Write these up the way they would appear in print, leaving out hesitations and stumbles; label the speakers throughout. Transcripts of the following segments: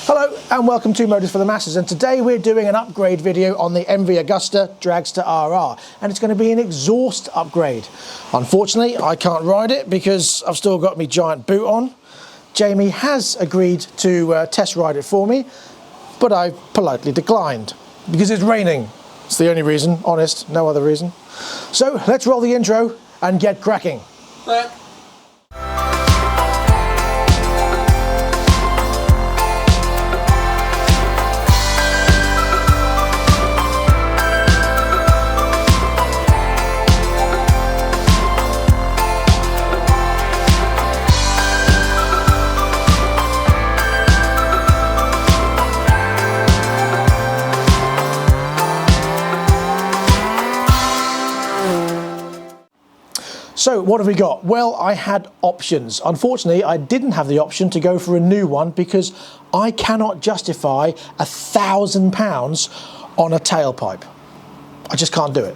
Speaker 1: Hello and welcome to Motors for the Masses, and today we're doing an upgrade video on the MV Agusta Dragster RR, and it's going to be an exhaust upgrade. Unfortunately I can't ride it because I've still got my giant boot on. Jamie has agreed to test ride it for me, but I politely declined because it's raining. It's the only reason, honest, no other reason. So let's roll the intro and get cracking. So what have we got? Well, I had options. Unfortunately, I didn't have the option to go for a new one because I cannot justify £1,000 on a tailpipe. I just can't do it.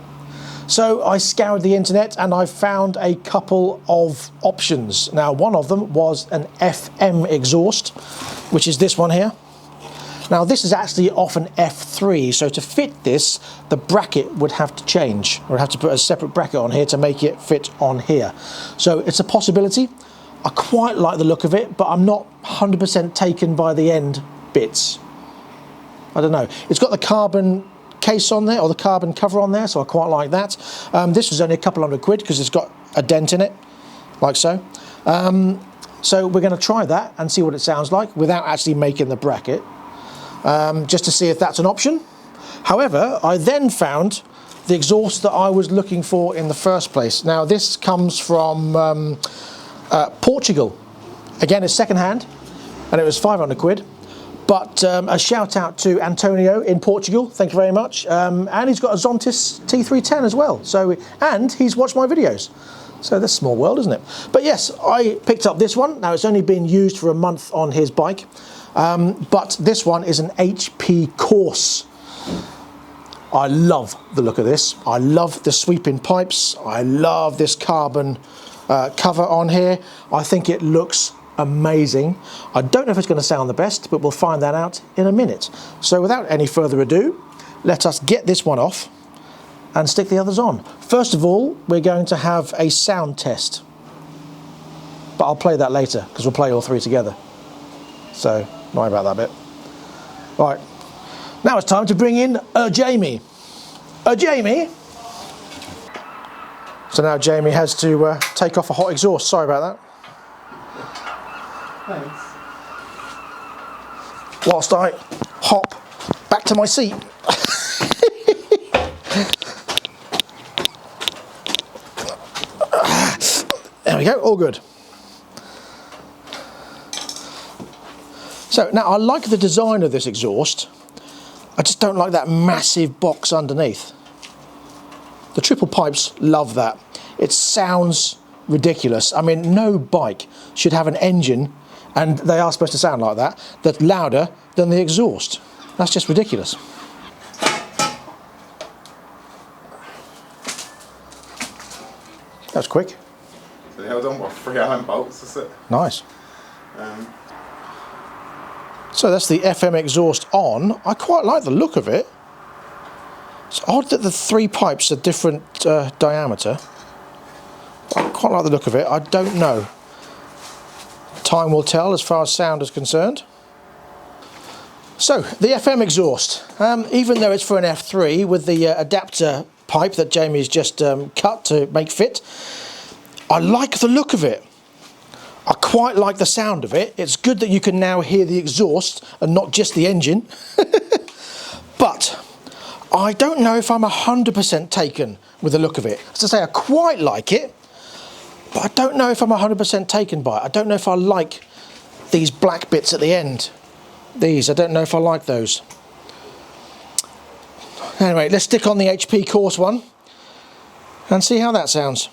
Speaker 1: So I scoured the internet and I found a couple of options. Now, one of them was an FM exhaust, which is this one here. Now this is actually off an F3, so to fit this, the bracket would have to change. We'd have to put a separate bracket on here to make it fit on here. So it's a possibility. I quite like the look of it, but I'm not 100% taken by the end bits. I don't know. It's got the carbon case on there, or the carbon cover on there, so I quite like that. This was only a couple £100 because it's got a dent in it, like so. So we're going to try that and see what it sounds like without actually making the bracket. Just to see if that's an option. However, I then found the exhaust that I was looking for in the first place. Now this comes from Portugal. Again, it's second hand and it was £500, but a shout out to Antonio in Portugal, thank you very much. And he's got a Zontis T310 as well, and he's watched my videos. So that's a small world, isn't it? But yes, I picked up this one. Now it's only been used for a month on his bike. But this one is an HP Corse. I love the look of this. I love the sweeping pipes. I love this carbon cover on here. I think it looks amazing. I don't know if it's going to sound the best, but we'll find that out in a minute. So without any further ado, let us get this one off and stick the others on. First of all, we're going to have a sound test. But I'll play that later because we'll play all three together. So don't worry about that bit. Right, now it's time to bring in Jamie. Jamie. So now Jamie has to take off a hot exhaust. Sorry about that.
Speaker 2: Thanks.
Speaker 1: Whilst I hop back to my seat. There we go, all good. So now I like the design of this exhaust. I just don't like that massive box underneath. The triple pipes, love that. It sounds ridiculous. I mean, no bike should have an engine, and they are supposed to sound like that, that's louder than the exhaust. That's just ridiculous. That was quick.
Speaker 2: So they held on by 3 iron bolts, that's it.
Speaker 1: Nice. So that's the FM exhaust on. I quite like the look of it. It's odd that the three pipes are different diameter. I quite like the look of it. I don't know. Time will tell as far as sound is concerned. So the FM exhaust, even though it's for an F3 with the adapter pipe that Jamie's just cut to make fit, I like the look of it. I quite like the sound of it. It's good that you can now hear the exhaust and not just the engine. But I don't know if I'm 100% taken with the look of it. As I say, I quite like it, but I don't know if I'm 100% taken by it. I don't know if I like these black bits at the end. These, I don't know if I like those. Anyway, let's stick on the HP Corse one and see how that sounds.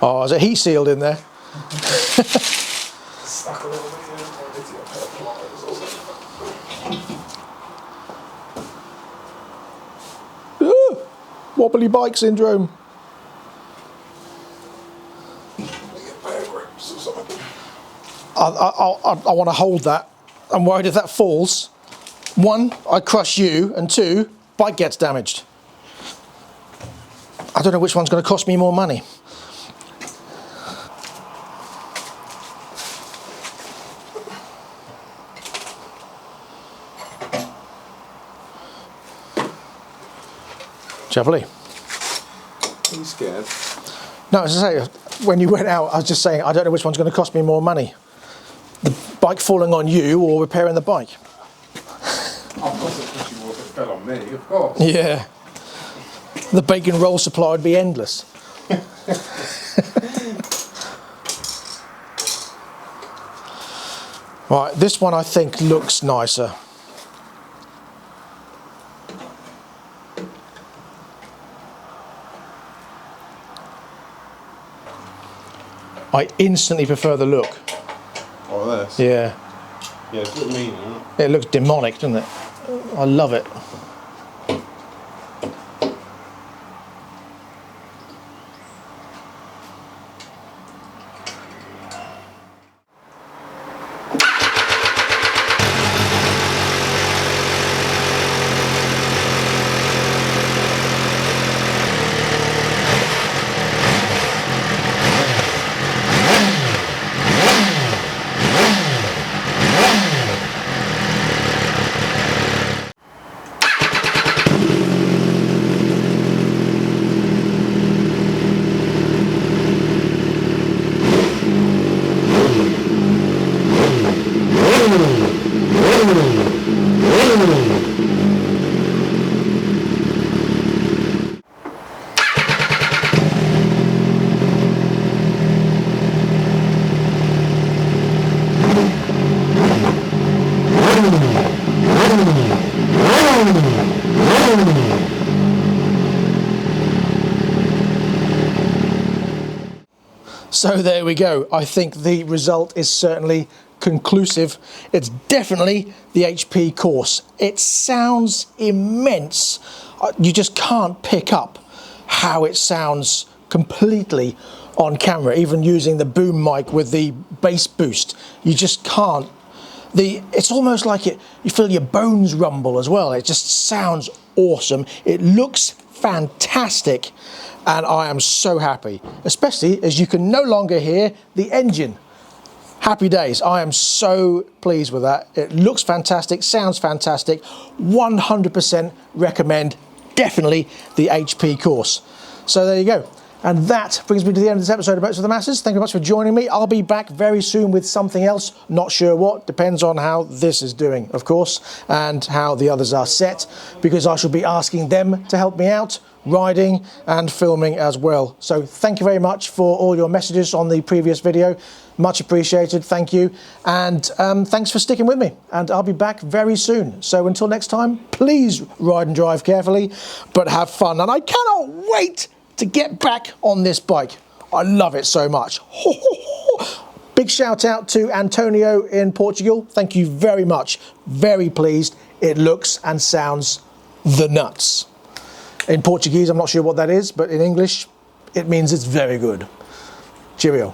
Speaker 1: Oh, is it heat sealed in there?
Speaker 2: Stuck a little bit, yeah.
Speaker 1: Wobbly bike syndrome. I want to hold that. I'm worried if that falls, one, I crush you, and two, bike gets damaged. I don't know which one's going to cost me more money. Chevrolet.
Speaker 2: Are you scared?
Speaker 1: No, as I say, when you went out, I was just saying, I don't know which one's going to cost me more money. The bike falling on you or repairing the bike.
Speaker 2: Of course it cost you more if it fell on me, of course.
Speaker 1: Yeah. The bacon roll supply would be endless. Right, this one I think looks nicer. I instantly prefer the look.
Speaker 2: Oh, this?
Speaker 1: Yeah.
Speaker 2: Yeah, it's a bit mean, isn't it?
Speaker 1: It looks demonic, doesn't it? I love it. So there we go. I think the result is certainly conclusive. It's definitely the HP Corse. It sounds immense. You just can't pick up how it sounds completely on camera, even using the boom mic with the bass boost. You just can't. It's almost like you feel your bones rumble as well. It just sounds awesome. It looks fantastic, and I am so happy, especially as you can no longer hear the engine. Happy days. I am so pleased with that. It looks fantastic, sounds fantastic. 100% recommend, definitely, the HP Corse. So there you go. And that brings me to the end of this episode of Motorsforth the Masses. Thank you very much for joining me. I'll be back very soon with something else. Not sure what. Depends on how this is doing, of course, and how the others are set, because I shall be asking them to help me out, riding and filming as well. So thank you very much for all your messages on the previous video. Much appreciated. Thank you. And thanks for sticking with me. And I'll be back very soon. So until next time, please ride and drive carefully, but have fun. And I cannot wait to get back on this bike. I love it so much. Big shout out to Antonio in Portugal. Thank you very much. Very pleased. It looks and sounds the nuts. In Portuguese, I'm not sure what that is, but in English, it means it's very good. Cheerio.